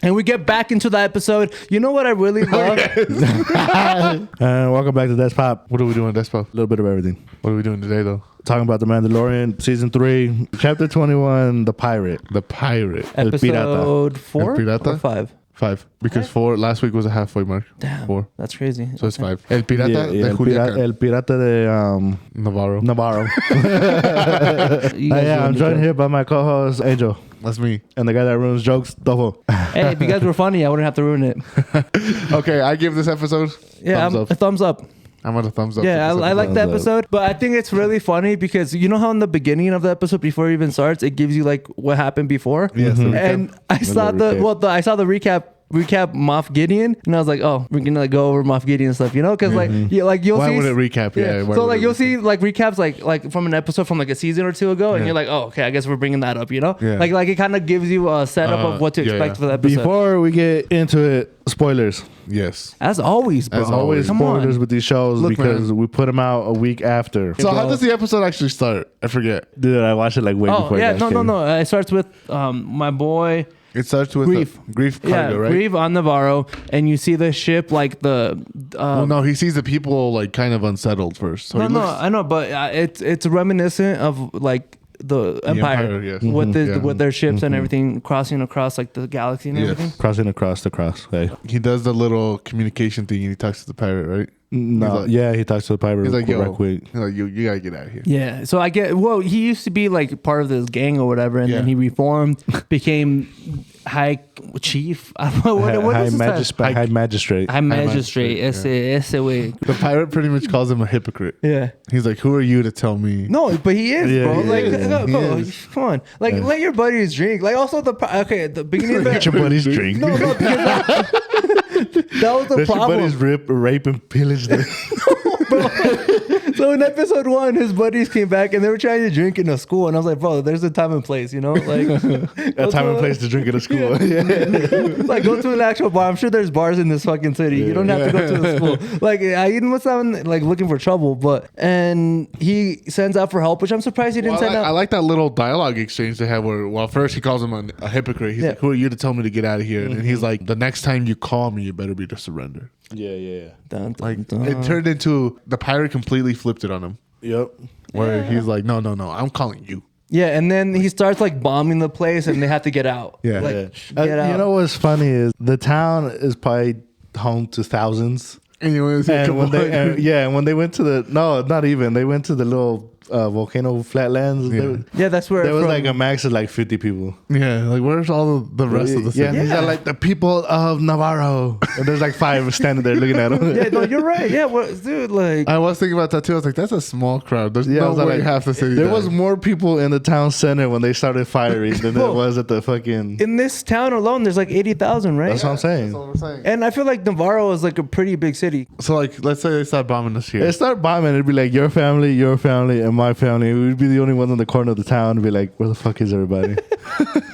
And we get back into the episode. You know what I really love? And welcome back to Death Pop. What are we doing, Despo? A little bit of everything. What are we doing today, though? Talking about the Mandalorian, season 3, chapter 21, the pirate. The pirate. El Pirata. Episode 4 El Pirata? or 5? 5. Because 4, last week was a halfway mark. Damn. 4. That's crazy. So it's 5. El Pirata de El Culiacán. El Pirata de Navarro. Navarro. You guys I'm doing joined the here by my co-host, Angel. That's me. And the guy that ruins jokes, Dofo. show. Hey, if you guys were funny, I wouldn't have to ruin it. Okay, I give this episode Yeah, thumbs up. a thumbs up. I'm at a thumbs up. Yeah, for this I like the Thumbs up. episode, but I think it's really funny because you know how in the beginning of the episode, before it even starts, it gives you like what happened before. Yes, the recap. And I saw I saw the recap Moff Gideon, and I was like, oh, we're gonna like go over Moff Gideon stuff, you know, because like you'll Why see. would it recap? Yeah. why So would like it you'll recap? see like recaps like from an episode from like a season or two ago, and Yeah. you're like, oh, okay, I guess we're bringing that up, you know. Yeah. Like it kind of gives you a setup of what to yeah, expect yeah. for the episode. Before we get into it, spoilers. Yes. As always, bro. As Always Come spoilers on. with these shows Look, because man. we put them out a week after. So how does the episode actually start? I forget. Dude, I watched it like way Oh before. yeah, you guys came. no. It starts with my boy. It starts with Grief. Grief Yeah, cargo, right? Grieve on Navarro, and you see the ship like the. Well, no, he sees the people like kind of unsettled first. So no, he no, looks, I know, but it's reminiscent of like the Empire, Empire, yes. with Yeah. with their ships and everything crossing across like the galaxy and Yes. everything. Crossing across the cross. Hey. he does the little communication thing and he talks to the pirate, right? No, like- yeah, he talks to the pirate He's like, right yo, quick. he's like, you gotta get out of here. Yeah, so I get. Well, he used to be like part of this gang or whatever, and then Yeah. he reformed, became high chief. I don't know what High is his magistrate. High magistrate. High magistrate. magistrate, Ese way. The pirate pretty much calls him a hypocrite. Yeah. He's like, who are you to tell me? No, but he is, Yeah, bro. he Like, is. no, He bro, is. come on. Like, let your buddies drink. Like, also the beginning of Let your the. buddies drink. No, because that was the Let your problem. buddies rape and pillage them. So in episode 1, his buddies came back and they were trying to drink in a school, and I was like, bro, there's a time and place, you know, like A time and place to drink at a school. like go to an actual bar. I'm sure there's bars in this fucking city. You don't have to go to the school. Like I even was sound like looking for trouble, and he sends out for help, which I'm surprised he didn't Well, send I out. like that little dialogue exchange they have where, well, first he calls him a hypocrite. He's Yeah. like, who are you to tell me to get out of here? And he's like, the next time you call me, you better be to surrender. Yeah. Dun, dun, Like, dun. it turned into, the pirate completely flipped it on him. Yep. Where he's like, no, I'm calling you. Yeah, and then he starts like bombing the place, and they have to get out. Yeah. like, get out. You know what's funny is the town is probably home to thousands. Anyways, And when they went to the they went to the little volcano flatlands. Yeah, that's where There was from- like a max of like 50 people. yeah, like where's all the rest of the Yeah, city? these are like the people of Navarro. And there's like 5 standing there looking at them. Yeah, no, you're right. Yeah, dude, like I was thinking about that too. I was like, that's a small crowd. There's I no was way like, half the city. There died. was more people in the town center when they started firing than there Bro. was at the fucking. in this town alone, there's like 80,000, right? That's what I'm saying. That's what we're saying. And I feel like Navarro is like a pretty big city. So like, let's say they start bombing us here. They start bombing. It'd be like your family, and my family. We'd be the only ones in the corner of the town. And be like, where the fuck is everybody?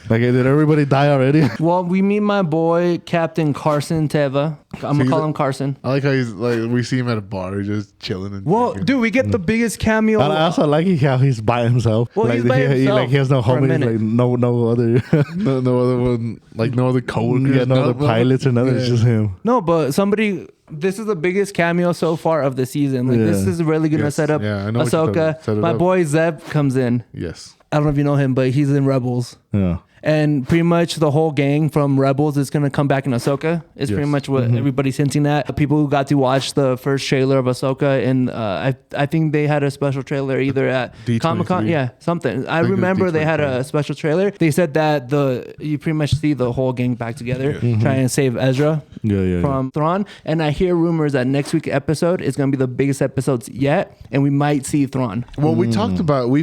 Like, hey, did everybody die already? Well, we meet my boy Captain Carson Teva. I'm gonna call him Carson. I like how he's like, we see him at a bar, just chilling. And Well, drinking. dude, we get the biggest cameo. I also like how he's by himself. Well, like he's by himself he has no for a homies, minute. like no other, no other one, like no other coworkers, yeah, no other pilots or nothing. It's just him. No, but somebody. This is the biggest cameo so far of the season. Like this Yeah. is really gonna Yes. set up Yeah, I know what you're talking Ahsoka. about. Set it My up. boy Zeb comes in. Yes. I don't know if you know him, but he's in Rebels. Yeah. And pretty much the whole gang from Rebels is going to come back in Ahsoka. It's pretty Yes. much what everybody's hinting at. People who got to watch the first trailer of Ahsoka, and I think they had a special trailer either at D23. Comic-Con. Yeah, something. I think it was remember they had D23. a special trailer. They said that you pretty much see the whole gang back together trying to save Ezra Yeah. from Thrawn. And I hear rumors that next week's episode is going to be the biggest episodes yet, and we might see Thrawn. Well, we've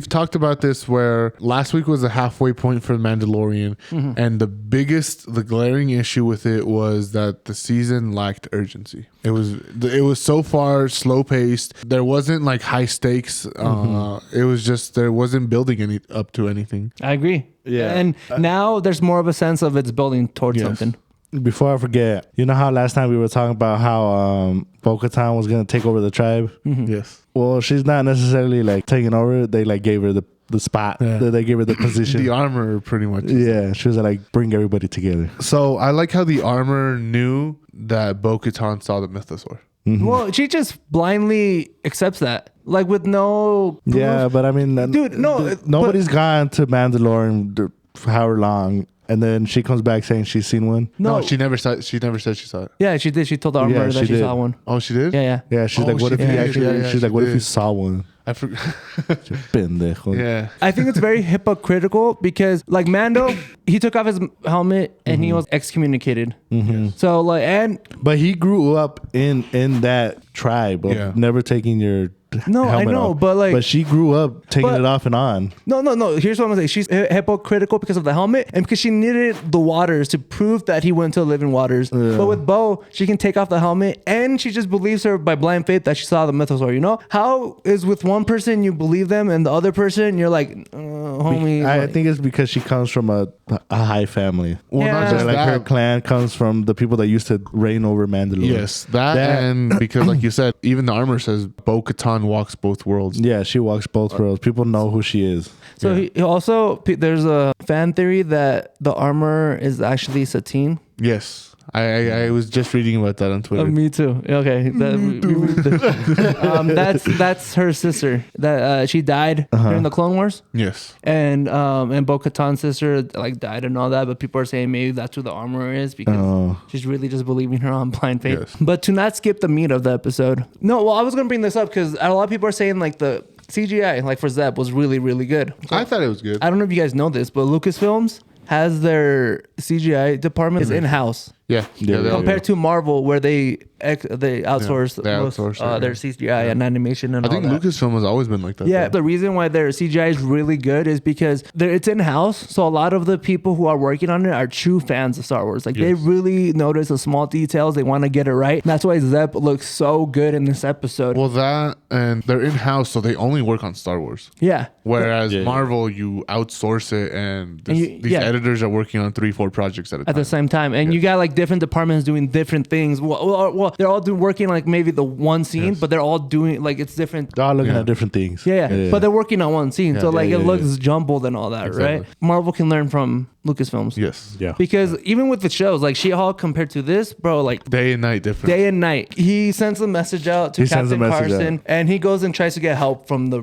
talked about this where last week was the halfway point for the Mandalorian, and the glaring issue with it was that the season lacked urgency. It was so far slow paced. There wasn't like high stakes. It was just there wasn't building up to anything. I agree. Yeah. And now there's more of a sense of it's building towards Yes. something. Before I forget, you know how last time we were talking about how Bo-Katan was gonna take over the tribe? Yes. Well, she's not necessarily like taking over. They like gave her the the spot. Yeah. They gave her the position. The armor pretty much. Yeah, she was like, bring everybody together. So I like how the armor knew that Bo-Katan saw the mythosaur. Well, she just blindly accepts that, like with no proof. Yeah, but I mean, Dude, no, nobody's gone to Mandalorian for however long, and then she comes back saying she's seen one. No, she never said she saw it. Yeah, she did. She told the armor Yeah, that she she did. saw one. Oh, she did? Yeah. Yeah, she's Oh, like, what she if you did. actually? Yeah, she's like, she what if you did. saw one? I forgot. Pendejo. Yeah. I think it's very hypocritical because, like, Mando, he took off his helmet and he was excommunicated. So, like, and But he grew up in that tribe of Yeah. never taking your No, I helmet know, off. but, like- but she grew up taking But- it off and on. no. Here's what I'm gonna say. She's hypocritical because of the helmet and because she needed the waters to prove that he went to the living waters. But with Bo, she can take off the helmet and she just believes her by blind faith that she saw the mythosaur. You know, how is with one person you believe them and the other person you're like, homie. I like- think it's because she comes from a high family. Well, Yeah. not just Like her that. clan comes from the people that used to reign over Mandalore. Yes, that and because, like you said, even the armor says Bo-Katan walks both worlds. Yeah, she walks both worlds. People know who she is. So he also, there's a fan theory that the armor is actually Satine. Yes. I was just reading about that on Twitter. Me too. Okay, that's her sister. That she died during the Clone Wars, Yes. and Bo-Katan's sister like died and all that. But people are saying maybe that's who the armor is because Oh. she's really just believing her on blind faith. Yes. But to not skip the meat of the episode. No, well, I was gonna bring this up because a lot of people are saying like the CGI like for Zeb was really really good. I thought it was good. I don't know if you guys know this, but Lucasfilms has their CGI department is in house. Yeah. Yeah, they all- Compared to Marvel, where they outsource, they outsource it, their yeah. CGI and animation and I think all that. Lucasfilm has always been like that. Yeah, though. the reason why their CGI is really good is because it's in house. So a lot of the people who are working on it are true fans of Star Wars. Like they Yes. really notice the small details. They want to get it right. And that's why Zeb looks so good in this episode. Well, that and they're in house, so they only work on Star Wars. Yeah. Whereas Yeah. Marvel, you outsource it, and you- these yeah. editors are working on 3-4 projects at a At time. the same time, and you got like different departments doing different things. Well, they're all working like maybe the one scene, Yes. but they're all doing like it's different. They're all looking Yeah. at different things. Yeah, but they're working on one scene, so like yeah, it yeah, looks jumbled and all that, Exactly. right? Marvel can learn from Lucasfilms. Yes. Yeah. Because even with the shows, like She-Hulk compared to this, bro, like Day and night different. day and night, he sends a message out to He sends a Captain message Carson, out. and he goes and tries to get help from the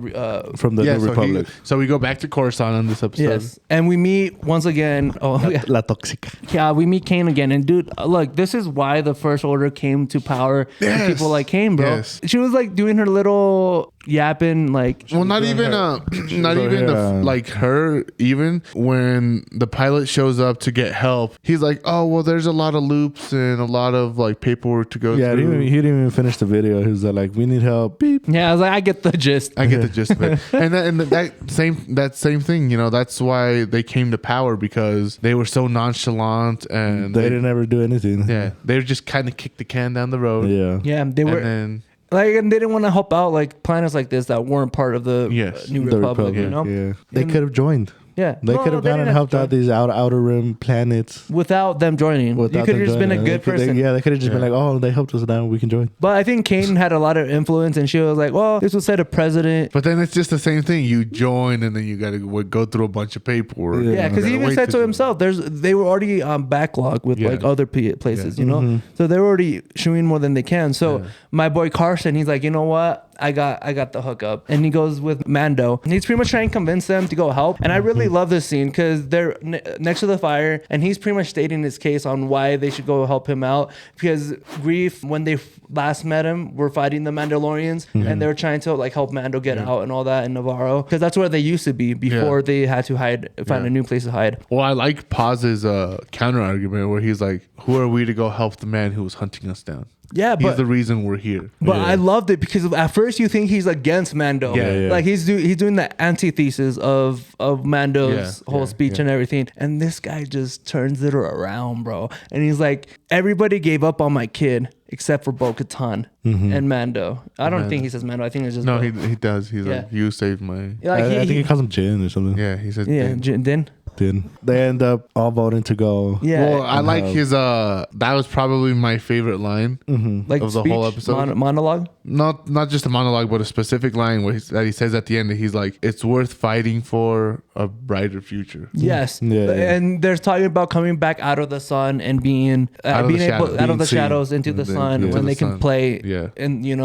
From the yeah, New so, Republic. so we go back to Coruscant on this episode. yes, and we meet once again. Oh yeah. La Toxica. Yeah, we meet Kane again, and dude, look, this is why the First Order came to power. Yes. And people like Kane, bro. Yes. She was like doing her little yapping, like Well, not even not even like her. Even when the pilot shows up to get help, he's like, "Oh, well, there's a lot of loops and a lot of like paperwork to go Yeah, through." he didn't even finish the video. He was like, "We need help." Beep. yeah, I was like, I get the gist. I get the gist of it, and that same thing. You know, that's why they came to power because they were so nonchalant and They didn't ever do anything. Yeah, they just kind of kicked the can down the road. Yeah. Yeah, they were And then like, and they didn't want to help out like planets like this that weren't part of the Yes. New The Republic, Republic. you know? Yeah. They And- could have joined. Yeah, They could have gone didn't and helped to out join. these outer rim planets. Without them joining. You without could them have just been a joining. good They person. they could have just been Yeah. like, "Oh, they helped us now. We can join." But I think Kane had a lot of influence, and she was like, "Well, this was said a president." But then it's just the same thing. You join, and then you got to go through a bunch of paperwork. Yeah, because he You gotta even wait said to to do himself, they were already backlog with Yeah. like other places, Yeah. you know. Mm-hmm. So they were already shooing more than they can. So my boy Carson, he's like, you know what? I got the hookup, and he goes with Mando, and he's pretty much trying to convince them to go help. And I really Mm-hmm. love this scene because they're next to the fire, and he's pretty much stating his case on why they should go help him out. Because Grief, when they last met him, were fighting the Mandalorians, Mm-hmm. and they were trying to like help Mando get out and all that in Navarro, because that's where they used to be before they had to find a new place to hide. Well, I like Paz's counter argument where he's like, "Who are we to go help the man who was hunting us down? Yeah, He's but the reason we're here." But I loved it because at first you think he's against Mando. Yeah. Like he's doing the antithesis of Mando's whole speech and everything. And this guy just turns it around, bro. And he's like, everybody gave up on my kid except for Bo-Katan. and Mando. I don't think he says Mando. I think it's just No, Bo. he does. He's Yeah. like, you saved my. Yeah, like I think he calls him Jin or something. Yeah, he said. yeah, Din. Din. Then they end up all voting to go. Yeah, Well, I like his. That was probably my favorite line like of the whole episode. Monologue. Not just a monologue, but a specific line that he says at the end. That he's like, "It's worth fighting for a brighter future." Yes, Yeah. and they're talking about coming back out of the sun and being Out of being the able shadow- out of being the seen. shadows into the And then- sun yeah. when To they the can sun. play. Yeah. And and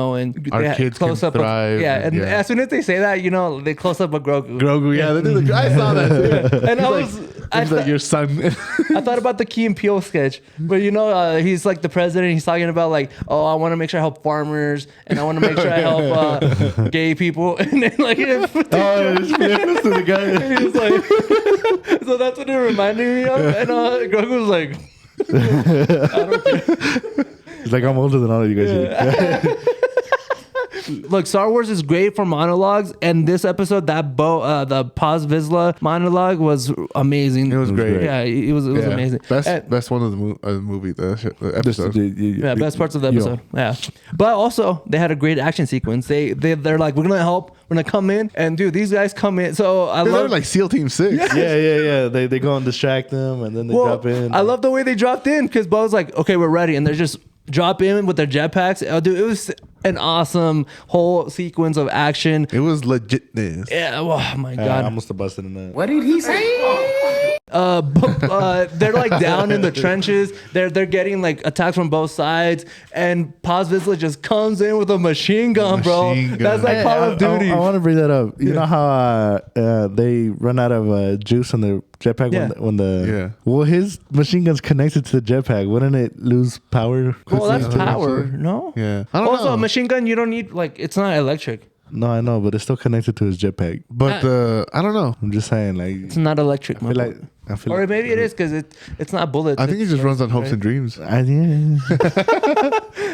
Our they had kids can thrive, and yeah. as soon as they say that, they close up a Grogu. Grogu, yeah, they did I saw that. Too. And He's like your son. I thought about the Key and Peele sketch, but he's like the president. He's talking about like, oh, I want to make sure I help farmers, and I want to make sure I help gay people, and then like, Oh, it's flips to the guy. and he was like, so that's what it reminded me of. And Grogu was like, I don't care. It's like I'm older than all of you guys here. Look, Star Wars is great for monologues, and this episode, the Paz Vizsla monologue was amazing. It was great. Yeah, it was Yeah. amazing. Best one of the movie, the episode. Yeah, best parts of the episode. Yeah, but also they had a great action sequence. They're like, we're gonna help. We're gonna come in, and dude, these guys come in. So I They're love like SEAL Team 6. Yeah. They go and distract them, and then they drop in. I love the way they dropped in because Bo's like, okay, we're ready, and they're just drop in with their jetpacks. Oh, dude, it was an awesome whole sequence of action. It was legitness. Yeah, oh my I god. almost busted in that. What did he say? They're like down in the trenches. They're getting like attacks from both sides, and Paz Vizsla just comes in with a machine gun, bro. Machine gun. That's like Call of Duty. I want to bring that up. You know how they run out of juice on the jetpack Yeah. when the Yeah. Well, his machine gun's connected to the jetpack. Wouldn't it lose power? Well, that's Yeah. power, no? Yeah. I don't Also, know. a machine gun, you don't need it's not electric. No, I know, but it's still connected to his jetpack. But I don't know. I'm just saying, like, It's not electric. I feel or like maybe it is because it's not bullets. I think it just runs on hopes and dreams.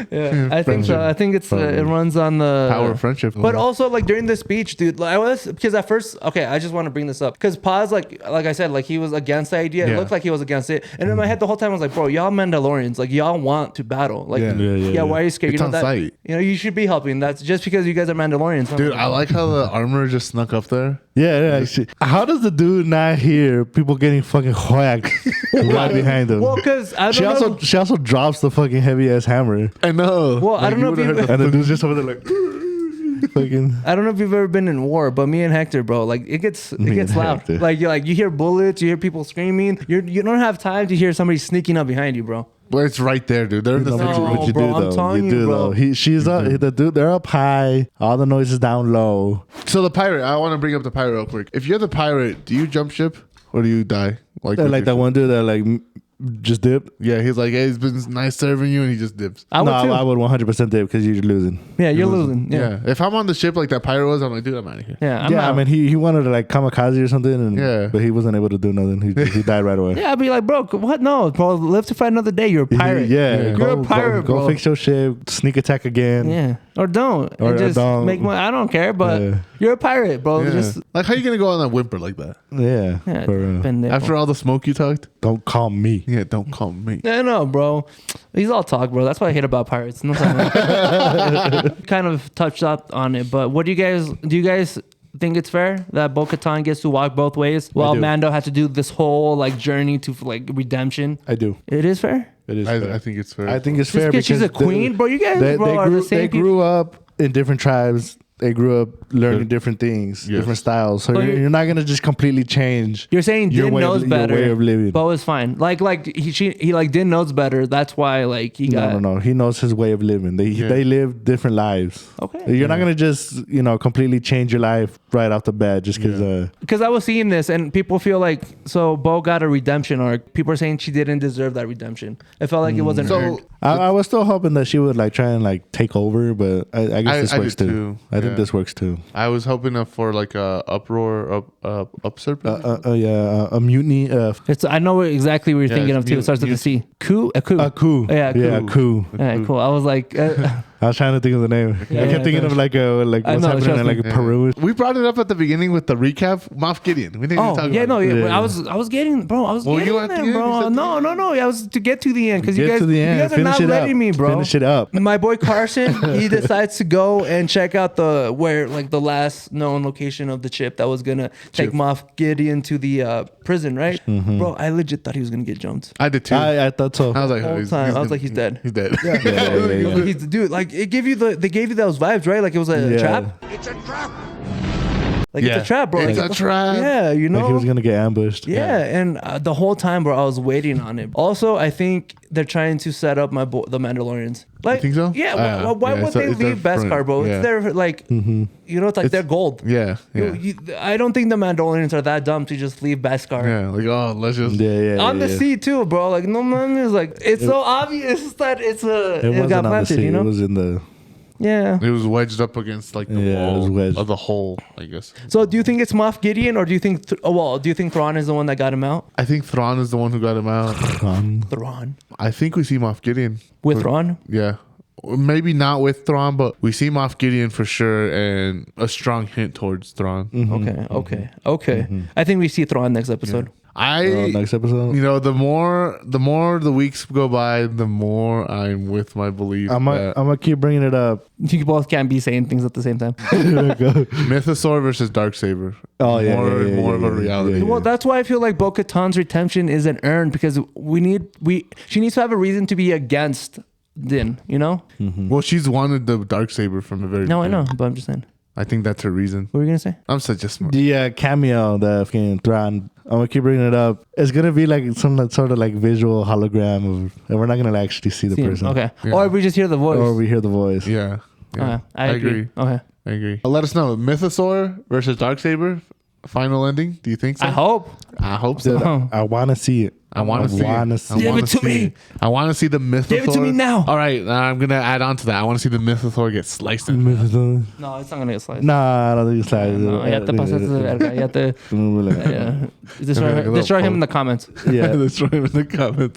Yeah, I think so. I think it runs on the Power of friendship. But also, like during the speech, dude, like, because at first, okay, I just want to bring this up because Paz, like I said, like he was against the idea. It Yeah. looked like he was against it, and in my head the whole time I was like, bro, y'all Mandalorians, like y'all want to battle, like Yeah. why are you scared? It's you know on that sight. you should be helping. That's just because you guys are Mandalorians, Dude, I like how the armor just snuck up there. yeah. Actually. How does the dude not hear people getting fucking whacked right behind him? Well, because I don't know. She also drops the fucking heavy ass hammer, I know. Well, I don't know if would've you- heard and the dude's just over there like, fucking. I don't know if you've ever been in war, but me and Hector, bro, like it gets and loud. Hector. Like you hear bullets, you hear people screaming. You don't have time to hear somebody sneaking up behind you, bro. Well, it's right there, dude. They're in the No, same No, what you bro, do I'm though? telling You you, do bro. though. She's up. The dude. They're up high. All the noise is down low. So the pirate, I want to bring up the pirate real quick. If you're the pirate, do you jump ship or do you die? Like that one dude that like just dipped. Yeah, he's like, hey, it's been nice serving you, and he just dips. I would too. I would 100% dip because you're losing. Yeah, you're losing. Yeah. If I'm on the ship like that pirate was, I'm like, dude, I'm out of here. Yeah, I'm Yeah, out. I mean he wanted to like kamikaze or something, and Yeah. but he wasn't able to do nothing. He died right away. Yeah, I'd be like, bro, what? No, bro, live to fight another day. You're a pirate. Yeah, You're a pirate, go bro. fix your ship. Sneak attack again. Yeah, or don't. Or and just don't. make money. I don't care, but Yeah. you're a pirate, bro. Yeah. Just Like, how you gonna go on that whimper like that? Yeah. yeah, for real. pendejo. After all the smoke you talked? Don't call me. Yeah, don't call me. Yeah, no, bro. He's all talk, bro. That's what I hate about pirates. No, kind of touched up on it, but what do you guys think it's fair that Bo-Katan gets to walk both ways while do. Mando had to do this whole like journey to like redemption? I do. It is fair. It is. fair. I think it's fair. I think it's Just fair because she's a queen, bro. You guys, bro, are the same they people. grew up in different tribes. They grew up learning different things, Yes. different styles. So So you're not gonna just completely change. You're saying your Din way of- knows your better. way of living. Bo is fine. Like he like Din knows better. That's why like he got No. He knows his way of living. They live different lives. Okay. You're not gonna just completely change your life right off the bat just because. Because I was seeing this and people feel like so Bo got a redemption arc. People are saying she didn't deserve that redemption. It felt like it wasn't So earned. I was still hoping that she would like try and like take over, but I guess this I works did too. too. I think Yeah. this works too. I was hoping for like a uproar, upsurping. A mutiny. I know exactly what you're Yeah, thinking it's of too. It starts with a C. Coup. A coup. A coup. Yeah, Yeah, a coup. Yeah, cool. I was like, I was trying to think of the name. Yeah, I kept thinking of like what's know, happening trust in like Yeah. Peru. We brought it up at the beginning with the recap. Moff Gideon. We didn't even Oh talk yeah, about no, it. yeah. Yeah. I was getting, bro. I was Well, getting you at the there, end? You bro. said the No, end? no, no. I was to get to the end because you Get guys, to the end. you guys are Finish not it letting up. me, bro. Finish it up. My boy Carson, he decides to go and check out the last known location of the chip that was gonna take Moff Gideon to the prison, right? Mm-hmm. Bro, I legit thought he was gonna get jumped. I did too. I thought so. I was like, Whole he's time. I was gonna- like, he's dead. He's dead. Yeah. He's the dude. Like they gave you those vibes, right? Like it was a Yeah. trap. It's a trap. Like it's a trap, bro. It's Like, a trap. Yeah, you know. Like he was gonna get ambushed. Yeah, and the whole time, bro, I was waiting on it. Also, I think they're trying to set up the Mandalorians. Like, think so? Yeah. Why yeah, would so they it's their leave Beskar, friend. bro? Yeah. It's their like, you know, it's like their gold. Yeah. Yeah. I don't think the Mandalorians are that dumb to just leave Beskar. Yeah. Like, oh, let's just. Yeah. On the yeah. sea too, bro. Like no man is like it's so obvious that it It got wasn't on the planted, sea. you know. It was in the. Yeah. It was wedged up against like the Yeah, it was wall wedged. of the hole, I guess. So do you think it's Moff Gideon or do you think do you think Thrawn is the one that got him out? I think Thrawn is the one who got him out. Thrawn I think we see Moff Gideon. with Thrawn. Yeah. Maybe not with Thrawn, but we see Moff Gideon for sure and a strong hint towards Thrawn. Okay. I think we see Thrawn next episode. Next episode. You know, the more the weeks go by, the more I'm with my belief I'm that gonna keep bringing it up. You both can't be saying things at the same time. Mythosaur versus Darksaber. Oh, yeah, more, yeah, more of a yeah, reality. yeah. Well, that's why I feel like Bo-Katan's redemption isn't earned because she needs to have a reason to be against Din, you know? Well, she's wanted the Darksaber from the very No, I beginning. know, but I'm just saying. I think that's her reason. What were you gonna say? I'm such a smart. The cameo, the fucking Thrawn. I'm gonna keep bringing it up. It's gonna be like some sort of like visual hologram of, and we're not gonna actually see the person. Okay. Yeah. Or we just hear the voice. Or we hear the voice. Yeah. Yeah. Okay, I agree. Okay. I agree. Let us know. Mythosaur versus Darksaber. Final ending. Do you think so? I hope. I hope so. Oh. I wanna see it. I want to see. wanna it. see I it. Give wanna it to see me. it. I want to see the Mythosaur. Give it to me now. All right, I'm gonna add on to that. I want to see the Mythosaur get sliced. In. No, it's not gonna get sliced. Nah, I don't think it's like. No, ya te pasaste de verga. Ya te... Yeah. Destroy him in the comments. Yeah. Destroy him in the comments.